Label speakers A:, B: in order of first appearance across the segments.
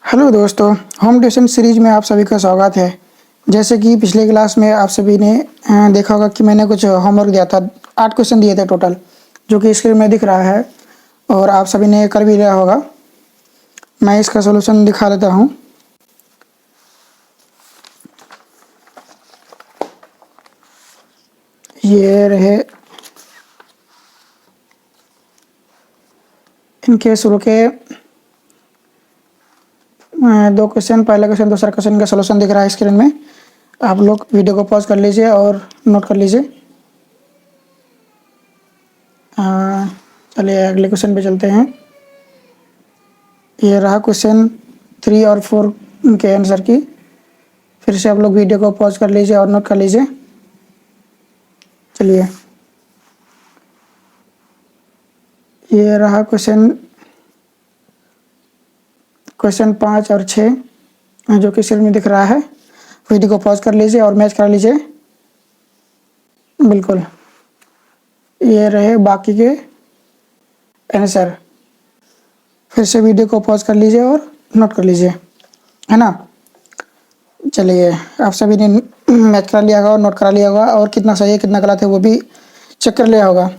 A: Hello दोस्तों, home tuition series में आप सभी का स्वागत है। जैसे कि पिछले क्लास में आप सभी ने देखा होगा कि मैंने कुछ होमवर्क दिया था। 8 क्वेश्चन दिए थे टोटल, जो कि स्क्रीन में दिख रहा है और आप सभी ने कर भी लिया होगा। मैं इसका सलूशन दिखा देता हूँ। ये रहे इनके शुरू के 2 क्वेश्चन। पहला क्वेश्चन, दूसरा क्वेश्चन का सलूशन दिख रहा है स्क्रीन में। आप लोग वीडियो को पॉज कर लीजिए और नोट कर लीजिए। चलिए अगले क्वेश्चन पे चलते हैं। ये रहा क्वेश्चन 3 और 4 के आंसर की। फिर से आप लोग वीडियो को पॉज कर लीजिए और नोट कर लीजिए। चलिए, ये रहा क्वेश्चन 5 और 6 जो कि स्क्रीन में दिख रहा है। वीडियो को पॉज कर लीजिए और मैच कर लीजिए। बिल्कुल, ये रहे बाकी के आंसर। फिर से वीडियो को पॉज कर लीजिए और नोट कर लीजिए, है ना। चलिए, आप सभी ने मैच कर लिया होगा और नोट करा लिया होगा, और कितना सही है कितना गलत है वो भी चेक कर लिया होगा।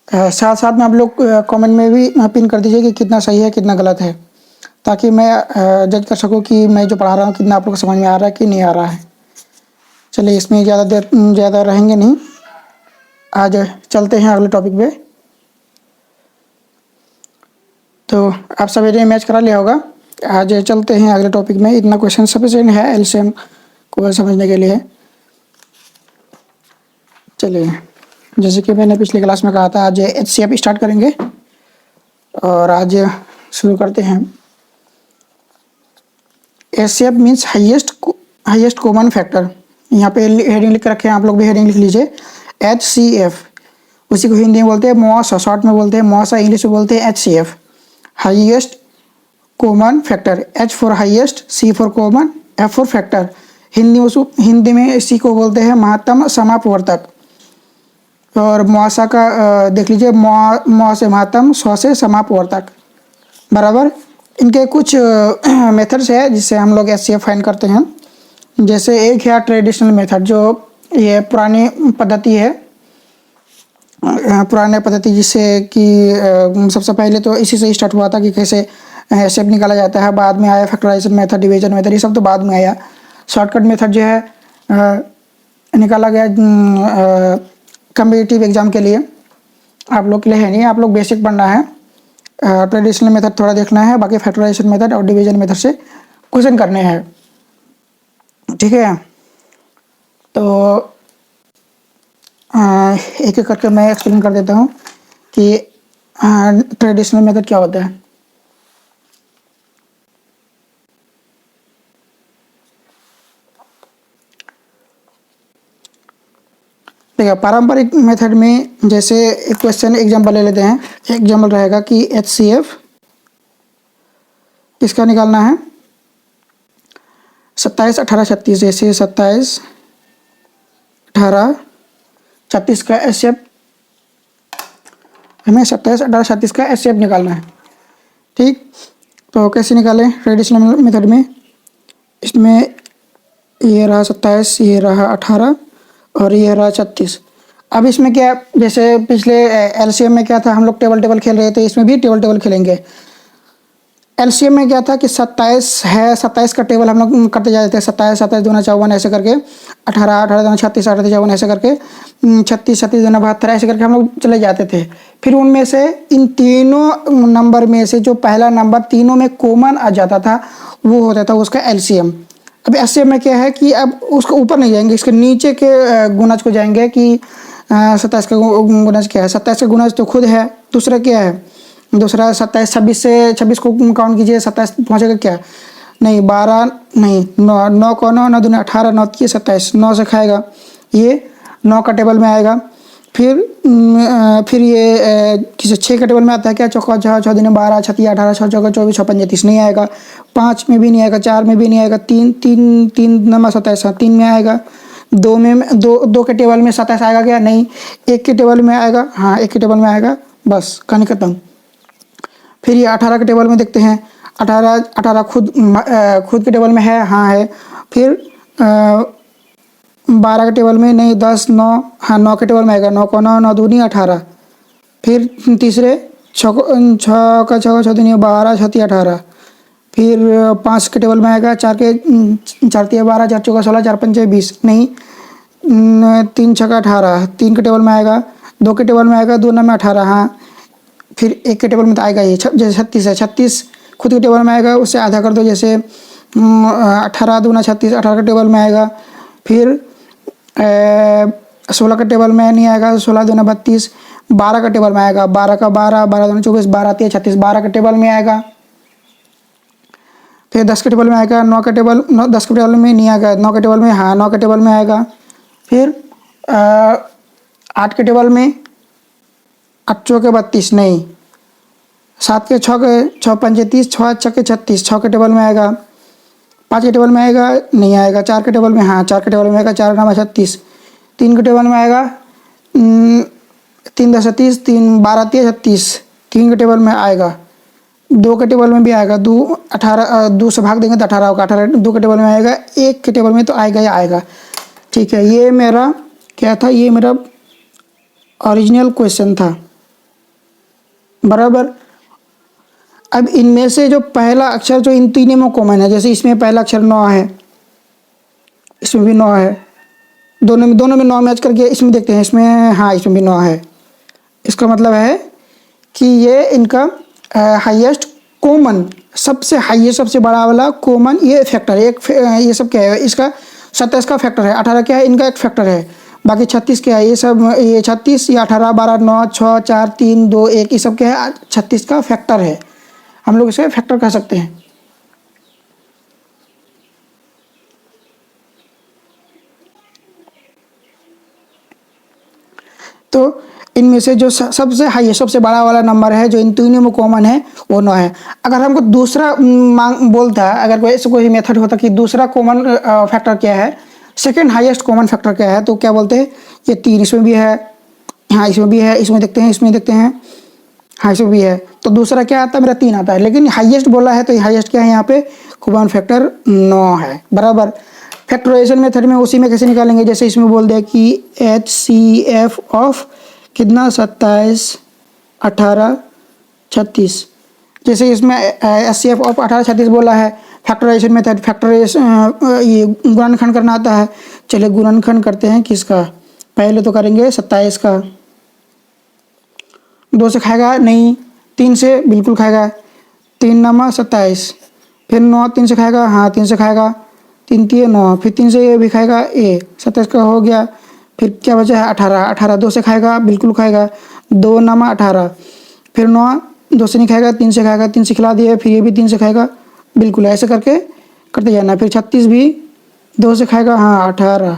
A: साथ साथ में आप लोग कमेंट में भी पिन कर दीजिए कि कितना सही है कितना गलत है, ताकि मैं जज कर सकूं कि मैं जो पढ़ा रहा हूँ कितना आप लोग को समझ में आ रहा है कि नहीं आ रहा है। चलिए, इसमें ज़्यादा रहेंगे नहीं, आज चलते हैं अगले टॉपिक पे। तो आप सभी ने मैच करा लिया होगा। आज चलते हैं अगले टॉपिक में। इतना क्वेश्चन सफिशिएंट है एलसीएम को समझने के लिए। चलिए, जैसे कि मैंने पिछले क्लास में कहा था, आज एचसीएफ स्टार्ट करेंगे और आज शुरू करते हैं। HCF means highest common factor. यहाँ पे हेडिंग लिख रखे हैं, आप लोग भी हेडिंग लिख लीजिए। एचसीएफ, उसी को हिंदी में बोलते हैं मॉस, शॉर्ट में बोलते हैं मॉस, इंग्लिश में बोलते हैं HCF, highest common factor. H for highest, C for common, F for factor. Hindi में सी को बोलते हैं महत्तम समापवर्तक। और मुआसा का देख लीजिए, मुआ से महत्तम, सौ से समापवर्तक, बराबर। इनके कुछ मेथड्स है जिससे हम लोग एचसीएफ फाइंड करते हैं। जैसे एक है ट्रेडिशनल मेथड, जो ये पुरानी पद्धति है, पुराने पद्धति जिससे कि सबसे पहले तो इसी से स्टार्ट हुआ था कि कैसे एचसीएफ निकाला जाता है। बाद में आया फैक्टराइजेशन मेथड, डिवीजन मेथड, ये सब तो बाद में आया। शॉर्टकट मेथड जो है निकाला गया कम्पिटिटिव एग्जाम के लिए। आप लोग के लिए है नहीं, आप लोग बेसिक पढ़ना है। ट्रेडिशनल मेथड थोड़ा देखना है, बाकी फैक्टराइजेशन मेथड और डिवीजन मेथड से क्वेश्चन करने हैं, ठीक है। तो एक एक करके मैं एक्सप्लेन कर देता हूँ कि ट्रेडिशनल मेथड क्या होता है। देखिए, पारंपरिक मेथड में जैसे एक क्वेश्चन एग्जाम्पल ले लेते हैं। एग्जाम्पल रहेगा कि एचसीएफ किसका निकालना है, 27, 18, 36। जैसे 27, 18, 36 का एचसीएफ, हमें 27, 18, 36 का एचसीएफ निकालना है, ठीक। तो कैसे निकालें ट्रेडिशनल मेथड में। इसमें ये रहा 27, ये रहा 18 और ये रहा 36। अब इसमें क्या, जैसे पिछले एलसीएम में क्या था, हम लोग टेबल खेल रहे थे, इसमें भी टेबल खेलेंगे। एलसीएम में क्या था कि 27 है, 27 का टेबल हम लोग करते जाते थे। 27, 27 दूना 54 ऐसे करके, 18, 18 दूना 36, 18 54 ऐसे करके, 36, 36 दूना 72 ऐसे करके हम लोग चले जाते थे। फिर उनमें से इन तीनों नंबर में से जो पहला नंबर तीनों में कॉमन आ जाता था वो होता था उसका एलसीएम। अब एलसीएम में क्या है कि अब उसको ऊपर नहीं जाएंगे, इसके नीचे के गुणज को जाएंगे कि 27 का गुणज क्या है। 27 का गुणज तो खुद है। दूसरा क्या है, दूसरा 27, 26 से 26 को काउंट कीजिए, 27 पहुँचेगा क्या, नहीं 12, नहीं 9, 9 को 9, 9 दूनी 18, 9 की 27, 9 से खाएगा, ये 9 का टेबल में आएगा। फिर ये किसी 6 का टेबल में आता है क्या, चौका 6, 6 दूनी 12, 6 18, 6 चौका 24, 6 पंजे 30 नहीं आएगा। 5 में भी नहीं आएगा, 4 में भी नहीं आएगा, 3 नंबर 27 3 में आएगा। 2 में 2 के टेबल में 27 आएगा क्या, नहीं। 1 के टेबल में आएगा, हाँ 1 के टेबल में आएगा, बस कहानी खत्म। फिर ये 18 के टेबल में देखते हैं। 18 18 खुद के टेबल में है, हाँ है। फिर 12 के टेबल में नहीं, 10 9, हाँ 9 के टेबल में आएगा, 9 को 9, 9 दूनी 18। फिर तीसरे छः का छः, छः दूनी 12, छत्ती 18। फिर 5 के टेबल में आएगा, 4 के 4 तिया 12, 4 चौका 16, 4 पंचे 20 नहीं, 3 छक्का 18। 3 के टेबल में आएगा, 2 के टेबल में आएगा, 2 9 में 18, हाँ। फिर 1 के टेबल में तो आएगा ये जैसे 36 है, 36 खुद के टेबल में आएगा, उससे आधा कर दो, जैसे 18 दूना 36, 18 के टेबल में आएगा। फिर 16 के टेबल में नहीं आएगा, 16 दूना 32। 12 का टेबल में आएगा, 12 का 12, 12 दूना 24, 12 तिया 36, 12 के टेबल में आएगा। फिर 10 के टेबल में आएगा, 9 के टेबल 10 के टेबल में नहीं आएगा, 9 के टेबल में, हाँ 9 के टेबल में आएगा। फिर 8 के टेबल में 8 चौके 32 नहीं, 7 के 6 के 6 पंचे 30, 6 छक्के 36, 6 के टेबल में आएगा। 5 के टेबल में आएगा, नहीं आएगा। 4 के टेबल में, हाँ 4 के टेबल में आएगा, 4 9 36। 3 के टेबल में आएगा, 3 10 36, 3 12 तिया 36, 3 के टेबल में आएगा। 2 के टेबल में भी आएगा, 2 18, 2 से भाग देंगे तो 18 होगा, 18 2 के टेबल में आएगा। 1 के टेबल में तो आएगा ही आएगा। ठीक है, ये मेरा क्या था, ये मेरा ओरिजिनल क्वेश्चन था, बराबर। अब इनमें से जो पहला अक्षर जो इन तीनों में कॉमन है, जैसे इसमें पहला अक्षर 9 है, इसमें भी 9 है, दोनों में 9 मैच करके इसमें देखते हैं, इसमें हाँ इसमें भी 9 है। इसका मतलब है कि ये इनका हाईएस्ट कॉमन, सबसे हाईएस्ट सबसे बड़ा वाला कॉमन ये फैक्टर है। ये सब क्या है, इसका 27 का फैक्टर है, 18 क्या है इनका एक फैक्टर है, बाकी 36 क्या है, ये सब ये 36, ये 18 12 9 6 4 3 2 1, ये सब क्या है 36 का फैक्टर है, हम लोग इसे फैक्टर कह सकते हैं। तो इनमें से जो सबसे हाईएस्ट सबसे बड़ा वाला नंबर है जो इन तीनों में कॉमन है वो 9 है। अगर हमको दूसरा मांग बोलता है, अगर कोई ऐसा कोई मेथड होता कि दूसरा कॉमन फैक्टर क्या है, सेकंड हाईएस्ट कॉमन फैक्टर क्या है, तो क्या बोलते हैं, ये 3 इसमें भी है, हाँ इसमें भी है, इसमें देखते हैं, इसमें देखते हैं, हाँ इसमें भी है। तो दूसरा क्या आता है, मेरा 3 आता है, लेकिन हाईएस्ट बोला है तो हाईएस्ट क्या है यहाँ पे, कॉमन फैक्टर 9 है, बराबर। फैक्टराइजेशन मेथड में उसी में कैसे निकालेंगे, जैसे इसमें बोल दिया कि HCF ऑफ कितना 27 18 36, जैसे इसमें HCF ऑफ 18 36 बोला है। फैक्टराइजेशन मेथड, फैक्टराइजेशन ये गुणनखंड करना आता है। चलिए गुणनखंड करते हैं किसका, पहले तो करेंगे 27 का, 2 से खाएगा नहीं, 3 से बिल्कुल खाएगा, 3 9 27। फिर 9 3 से खाएगा, हाँ 3 से खाएगा, 3 3 9, फिर 3 से ये भी खाएगा, 27 का हो गया। फिर क्या बचा है 18, 18 2 से खाएगा, बिल्कुल खाएगा, 2 9 18। फिर 9 2 से नहीं खाएगा, 3 से खाएगा, 3 से खिला दिए, फिर ये भी 3 से खाएगा, बिल्कुल ऐसे करके करते जाना। फिर 36 भी 2 से खाएगा, हाँ 18।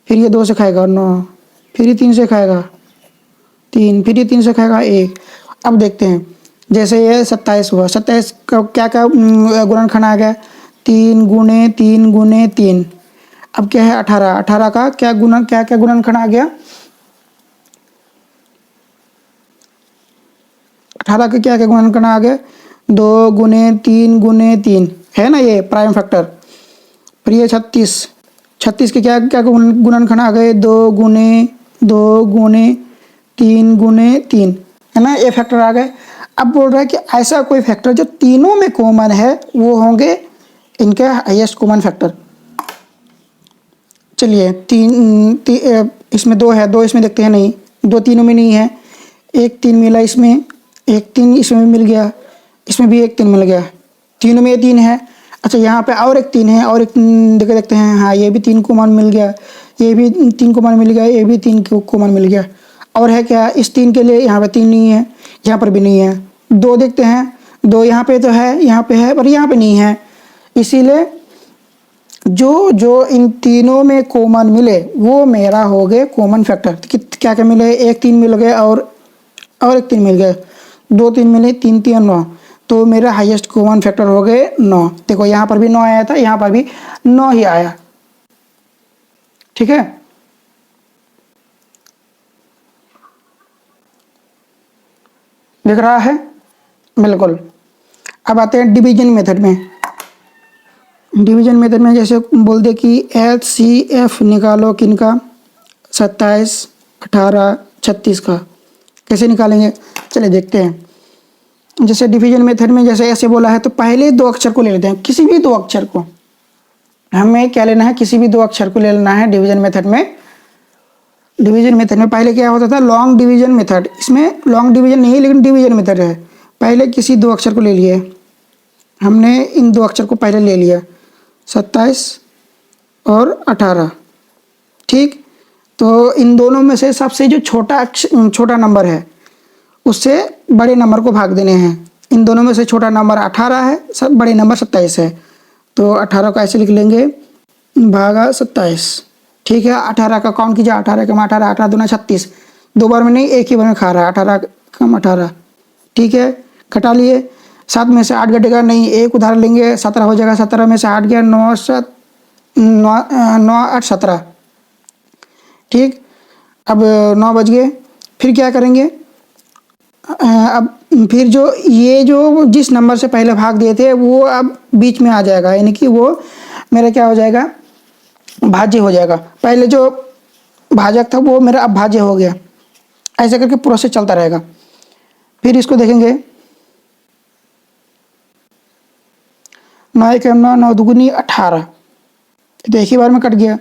A: फिर ये 2 से खाएगा 9, फिर ये 3 से खाएगा 3, फिर ये 3 से खाएगा 1। अब देखते हैं, जैसे ये 27 हुआ, 27 का क्या क्या गुणनखंड आ गया, 3 गुणे 3 गुणे 3। अब क्या है 18, 18 का क्या क्या गुणनखंड आ गया, 18 का क्या क्या गुणनखंड आ गया, 2 गुणे 3 गुणे 3 है ना, ये प्राइम फैक्टर। फिर ये 36, 36 के क्या क्या गुणनखंड आ गए, 2 गुणे 2 गुणे 3 गुणे 3 है ना, ये फैक्टर आ गए। अब बोल रहा है कि ऐसा कोई फैक्टर जो तीनों में कॉमन है वो होंगे इनके हाईएस्ट कॉमन फैक्टर। चलिए इसमें 2 है, 2 इसमें देखते हैं, नहीं 2 तीनों में नहीं है, 1 3 मिला इसमें, 1 3 इसमें भी मिल गया, इसमें भी 1 3 मिल गया, तीनों में ये 3 है। अच्छा यहाँ पे और एक 3 है, और एक देखते हैं, हाँ ये भी 3 कॉमन मिल गया, ये भी 3 कॉमन मिल गया, ये भी 3 कॉमन मिल गया। और है क्या, इस 3 के लिए यहाँ पे 3 नहीं है, यहाँ पर भी नहीं है। 2 देखते हैं, 2 यहाँ पे तो है, यहाँ पे है, पर यहाँ पे नहीं है। इसीलिए जो जो इन तीनों में कॉमन मिले वो मेरा हो गए कॉमन फैक्टर। क्या क्या मिले, 1 3 मिल गए, और 1 3 मिल गए, 2 3 मिले, 3 3 9, तो मेरा हाईएस्ट कॉमन फैक्टर हो गए 9। देखो यहाँ पर भी 9 आया था, यहाँ पर भी 9 ही आया, ठीक है। दिख रहा है, बिल्कुल। अब आते हैं डिवीजन मेथड में। डिवीजन मेथड में जैसे बोल दे कि HCF निकालो किनका, 27, 18, 36 का। कैसे निकालेंगे, चलिए देखते हैं। जैसे डिवीजन मेथड में जैसे ऐसे बोला है तो पहले दो अक्षर को ले लेते हैं, किसी भी दो अक्षर को। हमें क्या लेना है, किसी भी दो अक्षर को ले लेना है डिवीजन मेथड में। डिवीजन मेथड में पहले क्या होता था, लॉन्ग डिवीजन मेथड। इसमें लॉन्ग डिवीजन नहीं लेकिन डिवीजन मेथड है। पहले किसी दो अक्षर को ले लिए, हमने इन दो अक्षर को पहले ले लिया, 27 और 18। ठीक, तो इन दोनों में से सबसे जो छोटा नंबर है उससे बड़े नंबर को भाग देने हैं। इन दोनों में से छोटा नंबर 18 है, सब बड़े नंबर 27 है। तो 18 को ऐसे लिख लेंगे, भागा 27। ठीक है, 18 का काउंट कीजिए, 18 कम 18, 18 दूना 36। दो बार में नहीं, एक ही बार में खा रहा है, 18 कम 18। ठीक है, घटा लिए। 7 में से 8 घटेगा नहीं, एक उदाहरण लेंगे, 17 हो जाएगा। 17 में से 8 गया, 9 7 9 8 17। ठीक, अब 9 बज गए, फिर क्या करेंगे, अब फिर जो जिस नंबर से पहले भाग दिए थे वो अब बीच में आ जाएगा, यानी कि वो मेरा क्या हो जाएगा, भाज्य हो जाएगा। पहले जो भाजक था वो मेरा अब भाज्य हो गया। ऐसे करके प्रोसेस चलता रहेगा। फिर इसको देखेंगे, 9 1 9, 9 दूनी 18। तो एक ही बार में कट गया,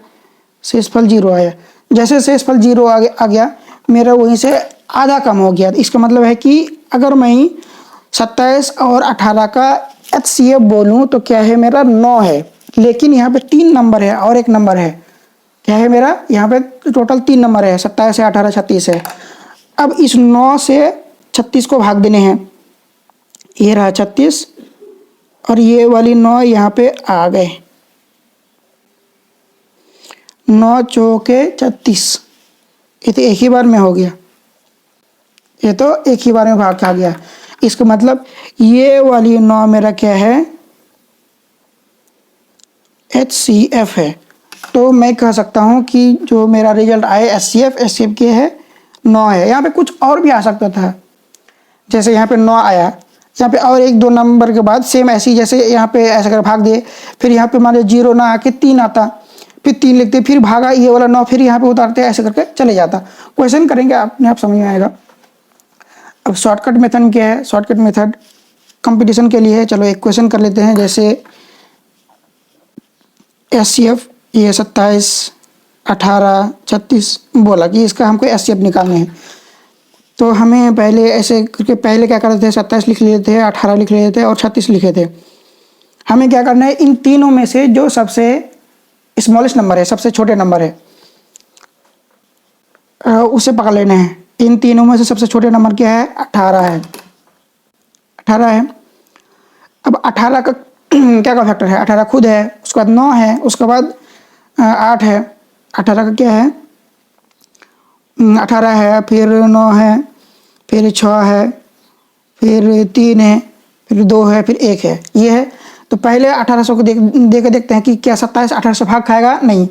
A: शेषफल 0 आया। जैसे शेषफल 0 आ गया, मेरा वहीं से आधा कम हो गया। इसका मतलब है कि अगर मैं 27 और 18 का HCF बोलूँ तो क्या है, मेरा 9 है। लेकिन यहाँ पे 3 नंबर है और एक नंबर है, क्या है मेरा, यहाँ पे टोटल 3 नंबर है, 27 है, 18, 36 है। अब इस 9 से 36 को भाग देने हैं, ये रहा 36 और ये वाली 9 यहाँ पे आ गए, 9 चौके 36। ये तो एक ही बार में हो गया, ये तो एक ही बार में भाग खा गया। इसका मतलब ये वाली 9 मेरा क्या है, HCF है। तो मैं कह सकता हूँ कि जो मेरा रिजल्ट आए HCF के है 9 है। यहाँ पे कुछ और भी आ सकता था, जैसे यहाँ पे 9 आया, यहाँ पे और एक दो नंबर के बाद सेम ऐसी, जैसे यहाँ पे ऐसा कर भाग दिए, फिर यहाँ पे मान लो 0 ना आके 3 आता, फिर 3 लिखते, फिर भागा ये वाला 9, फिर यहाँ पे उतारते, ऐसे करके चले जाता। क्वेश्चन करेंगे अपने आप समझ में आएगा। अब शॉर्टकट मेथड क्या है, शॉर्टकट मेथड कंपटीशन के लिए है। चलो एक क्वेश्चन कर लेते हैं। जैसे HCF ये 27, 18, 36 बोला कि इसका हमको HCF निकालने हैं। तो हमें पहले ऐसे करके, पहले क्या करते थे, 27 लिख लेते थे, 18 लिख लेते थे और 36 लिखे थे। हमें क्या करना है, इन तीनों में से जो सबसे स्मॉलेस्ट नंबर है, सबसे छोटे नंबर है, उसे पकड़ लेना है। इन तीनों में से सबसे छोटे नंबर क्या है, 18 है, 18 है। अब 18 का क्या का फैक्टर है, 18 खुद है, उसके बाद 9 है, उसके बाद 8 है। 18 का क्या है, 18 है, फिर 9 है, फिर 6 है, फिर 3 है, फिर 2 है, फिर 1 है, ये है। तो पहले 1800 को दे के देखते हैं कि क्या 27 18 से भाग खाएगा, नहीं।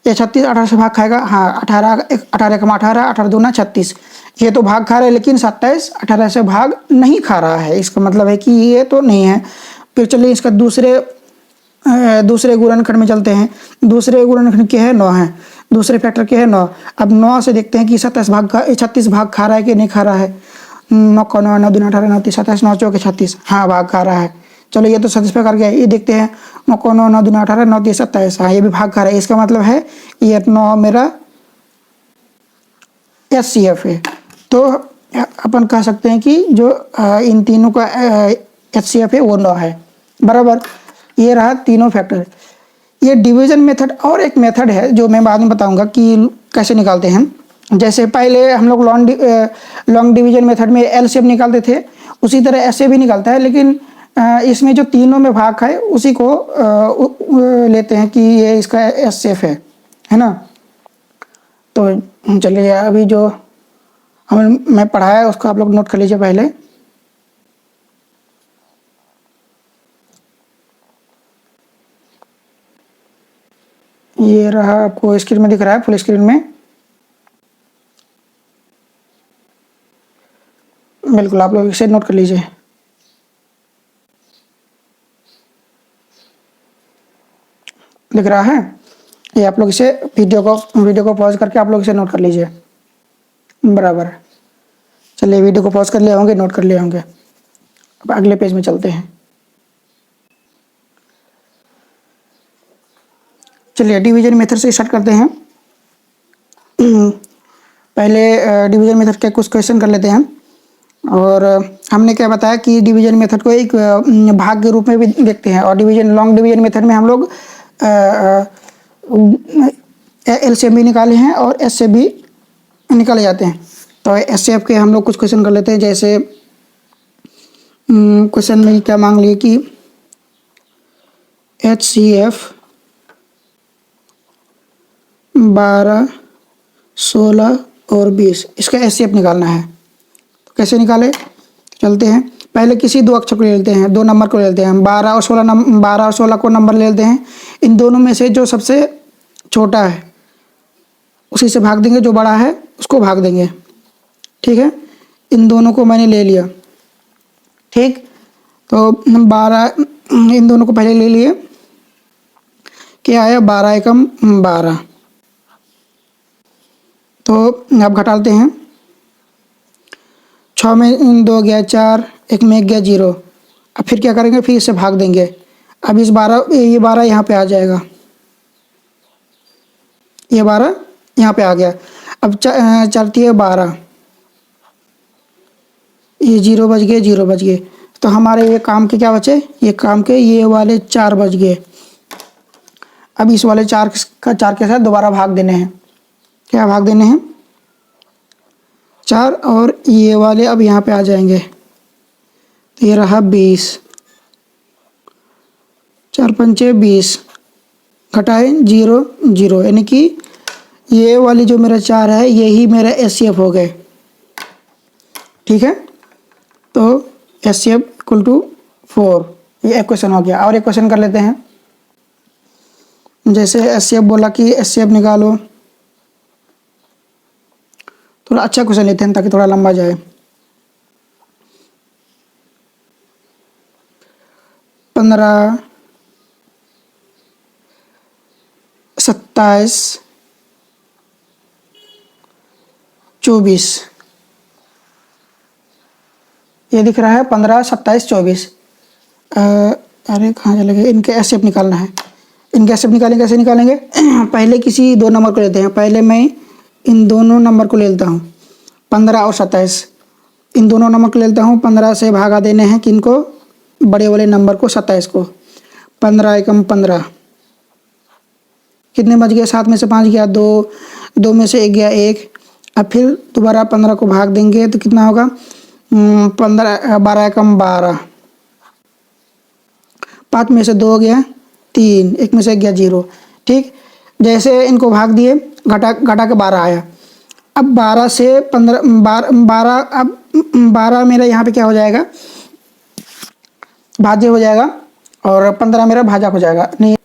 A: ये 36 18 से भाग खाएगा, हाँ। 18 18 कम 18, 18 दूना 36, ये तो भाग खा रहा है, लेकिन 27 18 से भाग नहीं खा रहा है। इसका मतलब है कि ये तो नहीं है। फिर चलिए इसका दूसरे गुणनखंड में चलते हैं। दूसरे गुणनखंड क्या है, 9 है। दूसरे फैक्टर क्या है, 9। अब 9 से देखते हैं कि 36 भाग खा रहा है कि नहीं खा रहा है। 9 का 9, 9 दूना 18, 9 30 27, 9 चौके 36, हाँ भाग खा रहा है। चलो ये तो सैटिस्फाई कर गया। ये देखते हैं, 9 को 9, 9 दूना 18, 9 30 27, हाँ ये भी भाग खा रहा है। इसका मतलब है ये 9 मेरा HCF है। तो अपन कह सकते हैं कि जो इन तीनों का HCF है वो 9 है, बराबर। ये रहा तीनों फैक्टर। ये डिवीजन मेथड और एक मेथड है जो मैं बाद में बताऊंगा कि कैसे निकालते हैं। जैसे पहले हम लोग लॉन्ग डिवीजन मेथड में LCM निकालते थे, उसी तरह HCF भी निकालता है, लेकिन इसमें जो तीनों में भाग है उसी को लेते हैं कि ये इसका HCF है ना। तो चलिए अभी जो मैं पढ़ाया उसको आप लोग नोट कर लीजिए पहले। ये रहा, आपको स्क्रीन में दिख रहा है, फुल स्क्रीन में। बिल्कुल आप लोग इसे नोट कर लीजिए। दिख रहा है? ये आप लोग इसे वीडियो को पॉज करके आप लोग इसे नोट कर लीजिए। बराबर। चलिए वीडियो को पॉज कर लिए होंगे, नोट कर लिए होंगे। अब अगले पेज में चलते हैं। चलिए डिवीजन मेथड से स्टार्ट करते हैं। पहले डिवीजन मेथड के कुछ क्वेश्चन कर लेते हैं। और हमने क्या बताया कि डिवीजन मेथड को एक भाग के रूप में भी देखते हैं। और लॉन्ग डिवीजन मेथड में हम लोग एलसीएम भी निकाले हैं और एचसीएफ भी निकाले जाते हैं। तो एचसीएफ के हम लोग कुछ क्वेश्चन कर लेते हैं। जैसे क्वेश्चन में क्या मांग लिए कि एचसीएफ 12, 16 और 20, इसका एचसीएफ निकालना है। तो कैसे निकाले, चलते हैं। पहले किसी दो अक्षर को ले लेते हैं, दो नंबर को ले लेते हैं। 12 और 16 को नंबर ले लेते हैं। इन दोनों में से जो सबसे छोटा है उसी से भाग देंगे, जो बड़ा है उसको भाग देंगे। ठीक है, इन दोनों को मैंने ले लिया। ठीक, तो 12 इन दोनों को पहले ले लिए। क्या आया, 12 एकम 12। तो अब घटाते हैं। 6 में 2 गया 4, 1 में 1 गया 0। अब फिर क्या करेंगे, फिर इसे भाग देंगे। अब ये 12 यहाँ पे आ जाएगा, ये 12 यहाँ पे आ गया। अब चलती है 12, ये 0 बच गए, 0 बच गए। तो हमारे ये काम के क्या बचे, ये काम के ये वाले 4 बच गए। अब इस वाले 4 के साथ दोबारा भाग देने हैं। क्या भाग देने हैं, 4, और ये वाले अब यहाँ पे आ जाएंगे। तो ये रहा 20, 4 पंचे 20, घटाए 0 0, यानी कि ये वाली जो मेरा 4 है यही मेरा एचसीएफ हो गए। ठीक है, तो एचसीएफ इक्वल टू 4, ये एक क्वेश्चन हो गया। और एक क्वेश्चन कर लेते हैं। जैसे एचसीएफ बोला कि एचसीएफ निकालो, थोड़ा अच्छा क्वेश्चन लेते हैं ताकि थोड़ा लंबा जाए। 15, 27, 24, ये दिख रहा है 15, 27, 24। अरे कहाँ चले गए, इनके एचसीएफ निकालना है। इनके एचसीएफ निकालेंगे, कैसे निकालेंगे? पहले किसी दो नंबर को लेते हैं। पहले मैं इन दोनों नंबर को ले लेता हूँ, 15 और 27। इन दोनों नंबर को ले लेता हूँ। 15 से भागा देने हैं किनको, बड़े वाले नंबर को, 27 को। 15 एकम 15, कितने बच गए, 7 में से 5 गया 2, 2 में से 1 गया 1। अब फिर दोबारा 15 को भाग देंगे तो कितना होगा, 12 एकम 12, 5 में से 2 गया 3, 1 में से 1 गया 0। ठीक, जैसे इनको भाग दिए, घटा के 12 आया। अब 12 से 12, अब 12 मेरा यहाँ पे क्या हो जाएगा, भाज्य हो जाएगा, और 15 मेरा भाजक हो जाएगा। नहीं,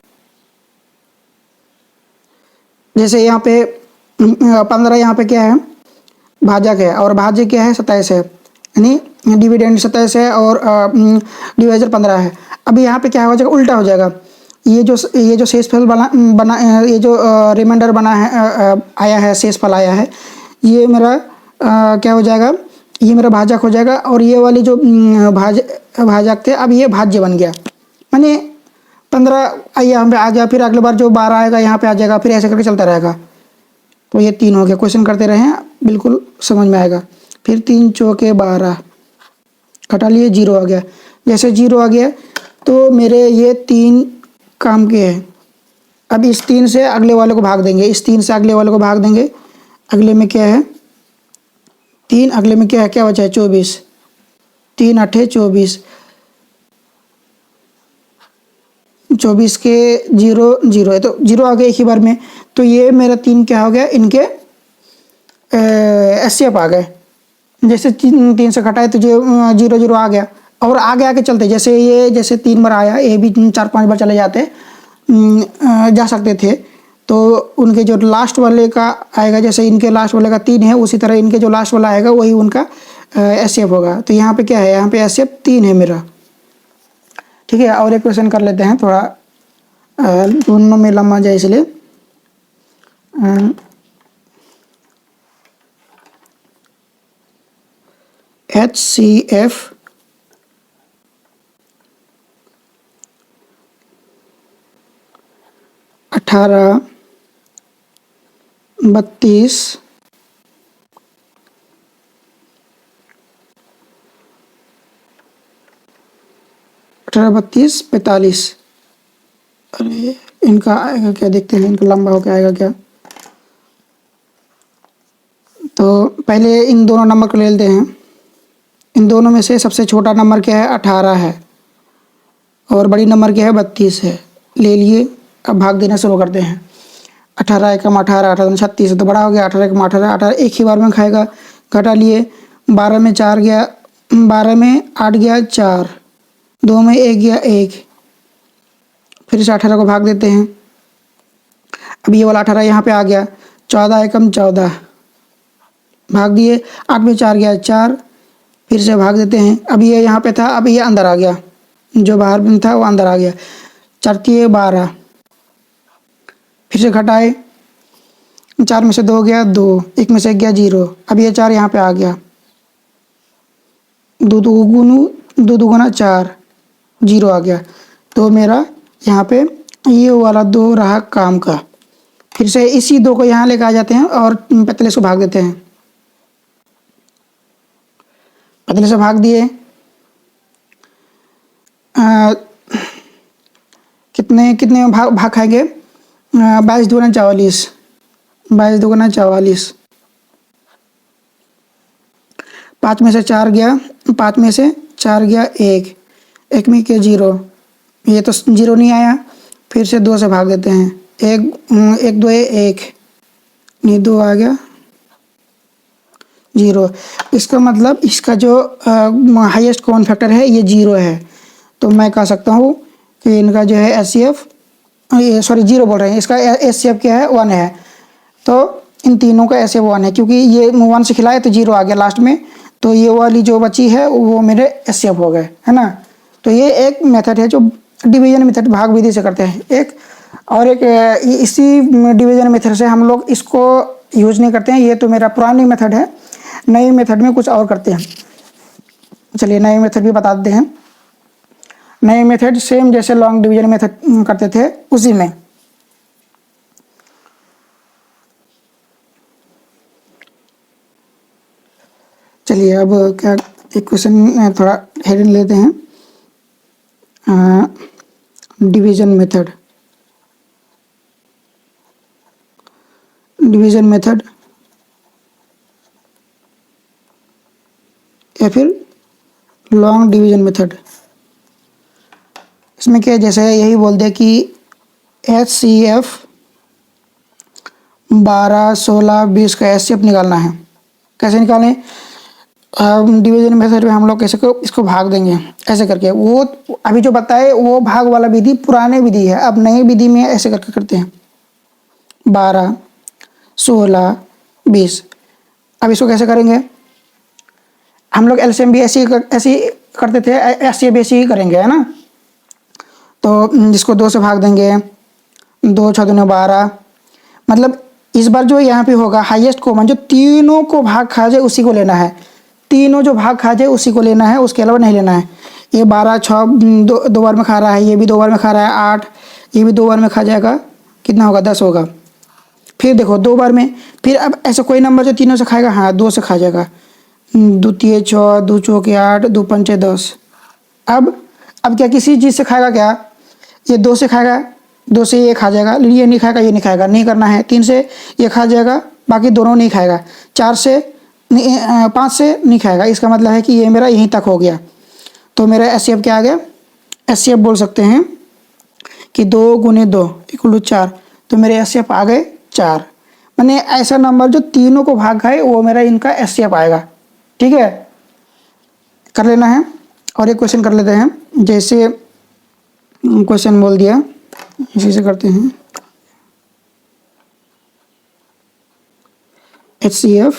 A: जैसे यहाँ पे 15 यहाँ पे क्या है, भाजक है, और भाज्य क्या है, 27 है, यानी डिविडेंड 27 है और डिवाइजर 15 है। अब यहाँ पे क्या हो जाएगा, उल्टा हो जाएगा। ये जो शेषफल बना ये जो रिमाइंडर बना है, आया है, शेषफल आया है, ये मेरा क्या हो जाएगा, ये मेरा भाजक हो जाएगा। और ये वाली जो भाजक थे, अब ये भाज्य बन गया। माने 15 यहाँ पे आ गया, फिर अगली बार जो 12 आएगा यहाँ पे आ जाएगा, फिर ऐसे करके चलता रहेगा। तो ये 3 हो गया। क्वेश्चन करते रहें, बिल्कुल समझ में आएगा। फिर 3 चौके 12, घटा लिए, 0 आ गया। जैसे 0 आ गया तो मेरे ये 3 काम के हैं। अब इस 3 से अगले वाले को भाग देंगे, इस 3 से अगले वाले को भाग देंगे। अगले में क्या है, 3, अगले में क्या है, क्या बचा है, 24, 3 8 24, 24 के 0 0 है, तो 0 आ गया एक ही बार में। तो ये मेरा 3 क्या हो गया, इनके एचसीएफ आ गए। जैसे 3 से घटाए तो जो 0 0 आ गया। और आगे आगे चलते, जैसे 3 बार आया, ये भी 4-5 बार चले जाते जा सकते थे। तो उनके जो लास्ट वाले का आएगा, जैसे इनके लास्ट वाले का 3 है, उसी तरह इनके जो लास्ट वाला आएगा वही उनका एचसीएफ होगा। तो यहाँ पे क्या है, यहाँ पे एचसीएफ 3 है मेरा। ठीक है, और एक क्वेश्चन कर लेते हैं, थोड़ा दोनों में लम्बा जाए इसलिए HCF 18 32 45। अरे इनका आएगा क्या, देखते हैं इनका लंबा होकर आएगा क्या। तो पहले इन दोनों नंबर को ले लेते हैं। इन दोनों में से सबसे छोटा नंबर क्या है, 18 है, और बड़ी नंबर क्या है, 32 है। ले लिए, अब भाग देना शुरू करते हैं। 18 एकम 18, 18 36, तो बड़ा हो गया। 18 एकम 18, 18 एक ही बार में खाएगा, घटा लिए। 12 में 4 गया, 12 में 8 गया 4, 2 में 1 गया 1। फिर से 18 को भाग देते हैं। अब ये वाला 18 यहाँ पे आ गया। 14 एकम 14, भाग दिए। 8 में 4 गया 4, फिर से भाग देते हैं। अब ये यहाँ पे था, अब ये अंदर आ गया, जो बाहर में था वो अंदर आ गया। 4 तिये 12, फिर से घटाए। 4 में से 2 गया 2, 1 में से 1 गया 0। अब ये 4 यहाँ पे आ गया। 2 दुगुना 4, 0 आ गया। तो मेरा यहाँ पे ये वाला 2 रहा काम का। फिर से इसी 2 को यहाँ लेकर आ जाते हैं और 45 को भाग देते हैं। 45 से भाग दिए। कितने कितने में भाग भाग खाएंगे, 22 दुगुना 44, 22 दुगुना 44। 5 में से 4 गया, 5 में से 4 गया 1, 1 में क्या 0, ये तो 0 नहीं आया। फिर से 2 से भाग देते हैं। 1 2 1, नहीं 2 आ गया 0। इसका मतलब इसका जो हाईएस्ट कॉमन फैक्टर है ये 0 है। तो मैं कह सकता हूँ कि इनका जो है HCF, सॉरी 0 बोल रहे हैं, इसका HCF क्या है, 1 है। तो इन तीनों का HCF 1 है, क्योंकि ये 1 से खिलाए तो 0 आ गया लास्ट में। तो ये वाली जो बची है वो मेरे HCF हो गए, है ना। तो ये एक मेथड है जो डिवीजन मेथड, भाग विधि से करते हैं। एक और एक इसी डिवीजन मेथड से हम लोग इसको यूज नहीं करते हैं, ये तो मेरा पुरानी मेथड है। नई मेथड में कुछ और करते हैं। चलिए नए मेथड भी बता देते हैं। नए मेथड सेम जैसे लॉन्ग डिवीजन मेथड करते थे उसी में। चलिए अब क्या, एक क्वेश्चन थोड़ा हेडिंग लेते हैं, डिवीजन मेथड। डिवीजन मेथड या फिर लॉन्ग डिवीजन मेथड। इसमें क्या, जैसे यही बोल दे कि HCF 12 16 20 का HCF निकालना है। कैसे निकालें, डिवीजन मेथड में हम लोग कैसे को इसको भाग देंगे, ऐसे करके। वो अभी जो बताए वो भाग वाला विधि पुराने विधि है, अब नई विधि में ऐसे करके करते हैं। 12 16 20। अब इसको कैसे करेंगे, हम लोग एलसीएम भी ऐसे ही करते थे, ऐसे भी ऐसे ही करेंगे, है ना। तो इसको 2 से भाग देंगे। 2 6 दूनी 12। मतलब इस बार जो यहाँ पे होगा हाईएस्ट कॉमन, जो तीनों को भाग खा जाए उसी को लेना है। तीनों जो भाग खा जाए उसी को लेना है, उसके अलावा नहीं लेना है। ये 12 6 दो बार में खा रहा है, ये भी 2 बार में खा रहा है 8, ये भी 2 बार में खा जाएगा, कितना होगा 10 होगा। फिर देखो 2 बार में, फिर अब ऐसा कोई नंबर जो तीनों से खाएगा, हाँ 2 से खा जाएगा। 2 तिये 6, 2 चौके 8, 2 पंचे 10। अब क्या किसी चीज़ से खाएगा क्या, ये 2 से खाएगा, 2 से ये खा जाएगा, ये नहीं खाएगा, ये नहीं खाएगा, नहीं करना है। 3 से ये खा जाएगा, बाकी दोनों नहीं खाएगा। 4 से 5 से नहीं खाएगा। इसका मतलब है कि ये मेरा यहीं तक हो गया। तो मेरा HCF क्या आ गया, HCF बोल सकते हैं कि 2 गुने 2 = 4। तो मेरे HCF आ गए 4। मैंने ऐसा नंबर जो तीनों को भाग खाए वो मेरा इनका HCF आएगा। ठीक है, कर लेना है। और एक क्वेश्चन कर लेते हैं, जैसे क्वेश्चन बोल दिया इसी से करते हैं। HCF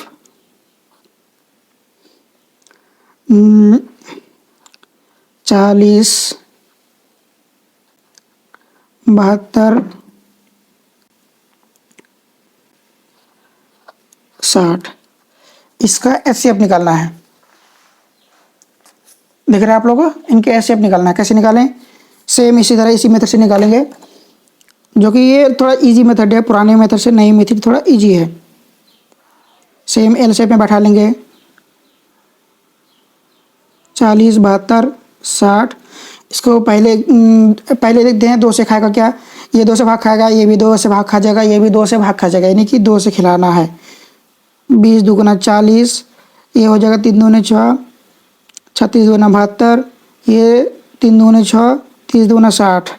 A: 40 72 60। इसका एचसीएफ निकालना है। देख रहे हैं आप लोगों, इनके एचसीएफ निकालना है। कैसे निकालें? सेम इसी तरह इसी मेथड से निकालेंगे, जो कि ये थोड़ा इजी मेथड है, पुराने मेथड से नई मेथड थोड़ा इजी है। सेम एल शेप में बैठा लेंगे। 40 72 60। इसको पहले देखते हैं 2 से खाएगा क्या। ये 2 से भाग खाएगा, ये भी 2 से भाग खा जाएगा, ये भी 2 से भाग खा जाएगा, यानी कि 2 से खिलाना है। 20 दूना 40, ये हो जाएगा 3 दूने 6, 36 दूना 72, ये 3 दूने 6, 30 दूना 60।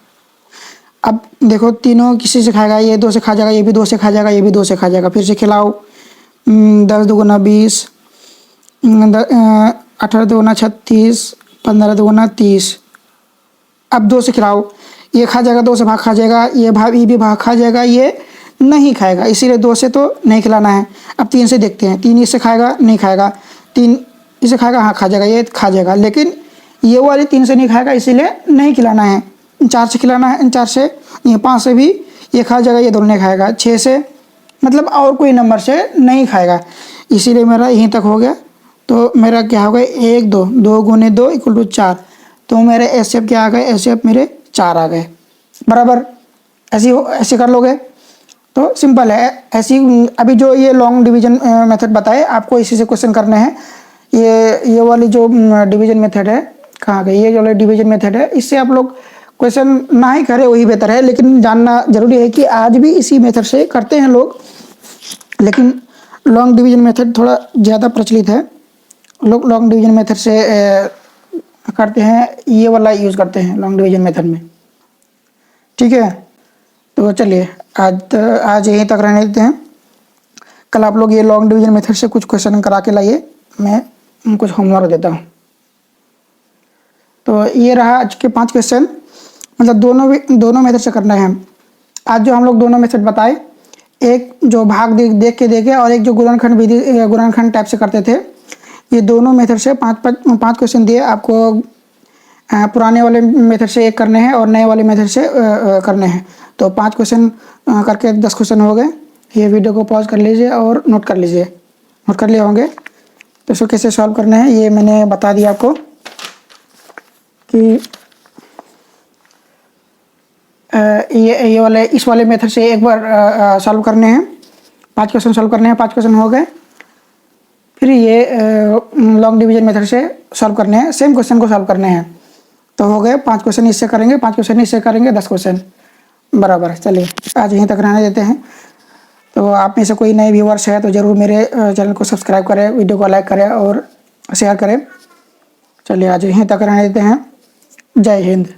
A: अब देखो तीनों किसी से खाएगा, ये 2 से खा जाएगा, ये भी 2 से खा जाएगा, ये भी 2 से खा जाएगा। फिर से खिलाओ। 10 दूना 20, 18 दूना 36, 15 दूना 30। अब 2 से खिलाओ, ये खा जाएगा, 2 से भाग खा जाएगा, ये भी भाग खा जाएगा, ये नहीं खाएगा, इसीलिए 2 से तो नहीं खिलाना है। अब 3 से देखते हैं, 3 इससे खाएगा, नहीं खाएगा। 3 इसे खाएगा, हाँ खा जाएगा, ये खा जाएगा, लेकिन ये वाली 3 से नहीं खाएगा, इसीलिए नहीं खिलाना है। 4 से खिलाना है, 4 से, ये 5 से भी ये खा जाएगा, ये दोनों नहीं खाएगा। 6 से मतलब और कोई नंबर से नहीं खाएगा, इसीलिए मेरा यहीं तक हो गया। तो मेरा क्या हो गया, 1 2 2 गुने 2 = 4। तो मेरे एचसीएफ क्या आ गए, एचसीएफ मेरे 4 आ गए। बराबर ऐसे कर लोगे तो सिंपल है। ऐसी अभी जो ये लॉन्ग डिवीजन मेथड बताए आपको, इसी से क्वेश्चन करने हैं। ये वाली जो डिवीजन मेथड है, कहाँ गई ये जो डिवीजन मेथड है, इससे आप लोग क्वेश्चन ना ही करें वही बेहतर है, लेकिन जानना जरूरी है कि आज भी इसी मेथड से करते हैं लोग, लेकिन लॉन्ग डिवीजन मेथड थोड़ा ज़्यादा प्रचलित है। लोग लॉन्ग डिवीजन मेथड से करते हैं, ये वाला यूज़ करते हैं लॉन्ग डिवीजन मेथड में। ठीक है, तो चलिए आज यहीं तक रहने देते हैं। कल आप लोग ये लॉन्ग डिवीजन मेथड से कुछ क्वेश्चन करा के लाइए, मैं कुछ होमवर्क देता हूँ। तो ये रहा आज के 5 क्वेश्चन, मतलब दोनों मेथड से करना है। आज जो हम लोग दोनों मेथड बताए, एक जो भाग देख के देखे और एक जो गुणनखंड टाइप से करते थे, ये दोनों मेथड से 5 क्वेश्चन दिए आपको। पुराने वाले मेथड से 1 करने हैं और नए वाले मेथड से करने हैं। तो 5 क्वेश्चन करके 10 क्वेश्चन हो गए। ये वीडियो को पॉज कर लीजिए और नोट कर लीजिए, नोट कर लिए होंगे। तो इसको कैसे सॉल्व करना है ये मैंने बता दिया आपको कि ये वाले इस वाले मेथड से एक बार सॉल्व करने हैं। 5 क्वेश्चन सॉल्व करने हैं, 5 क्वेश्चन हो गए। फिर ये लॉन्ग डिवीजन मेथड से सॉल्व करने हैं, सेम क्वेश्चन को सॉल्व करने हैं। तो हो गए 5 क्वेश्चन इससे करेंगे, 5 क्वेश्चन इससे करेंगे, 10 क्वेश्चन बराबर। चलिए आज यहीं तक रहने देते हैं। तो आप में से कोई नए व्यूअर्स है तो ज़रूर मेरे चैनल को सब्सक्राइब करें, वीडियो को लाइक करें और शेयर करें। चलिए आज यहीं तक रहने देते हैं। जय हिंद।